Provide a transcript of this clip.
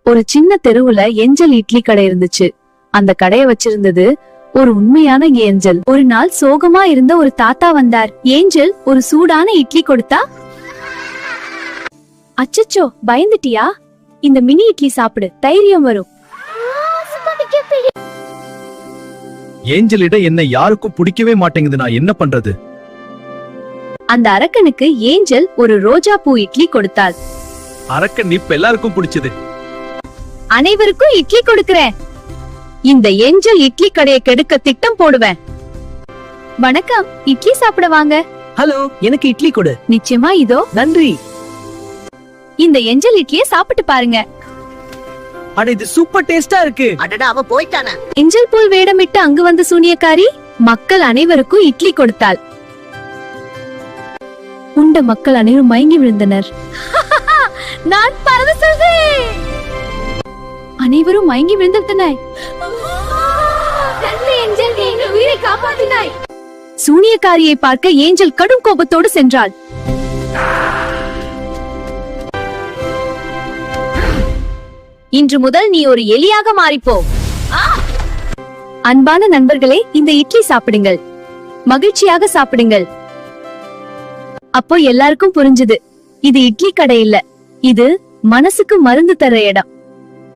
ஒரு சின்ன தெருவுல ஏஞ்சல் இட்லி கடை இருந்துச்சு. அந்த கடைய வச்சிருந்தது ஒரு உண்மையான ஏஞ்சல். ஒரு நாள் சோகமா இருந்த ஒரு தாத்தா வந்தார். ஏஞ்சல் ஒரு சூடான இட்லி கொடுத்தா, அச்சச்சோ பயந்துட்டியா? இந்த மினி இட்லி சாப்பிடு, தைரியம் வரும். ஏஞ்சலிட என்ன யாருக்கும் பிடிக்கவே மாட்டேங்குது, நான் என்ன பண்றது? அந்த அரக்கனுக்கு ஏஞ்சல் ஒரு ரோஜா பூ இட்லி கொடுத்தாள். அரக்கன் இப்ப எல்லாருக்கும் பிடிச்சது. அனைவருக்கும் இட்லி கொடுக்கிறேன். இந்த ஏஞ்சல் இட்லி கடையை கெடுக்க திட்டம் போடுவேன். வணக்கம், இட்லி சாப்பிட வாங்க. ஹலோ, எனக்கு இட்லி கொடு. நிச்சயமா, இதோ. நன்றி. இந்த ஏஞ்சல் இட்லியை சாப்பிட்டு பாருங்க. அட, இது சூப்பர் டேஸ்டா இருக்கு. அடடா, அவ போயிட்டானா? ஏஞ்சல் போல் வேடமிட்டு அங்கு வந்த சூனியக்காரி மக்கள் அனைவருக்கும் இட்லி கொடுத்தாள். உண்ட மக்கள் அனைவரும் மயங்கி விழுந்தனர். நான் பறந்து செல்கிறேன். அனைவரும் மயங்கி விழுந்தனர். சூனியக்காரியை பார்க்க ஏஞ்சல் கடும் கோபத்தோடு சென்றாள். இன்று முதல் நீ ஒரு எலியாக மாறிப்போ. அன்பான நண்பர்களே, இந்த இட்லி சாப்பிடுங்கள், மகிழ்ச்சியாக சாப்பிடுங்கள். அப்போ எல்லாருக்கும் புரிஞ்சது, இது இட்லி கடை இல்ல, இது மனசுக்கு மருந்து தர இடம்.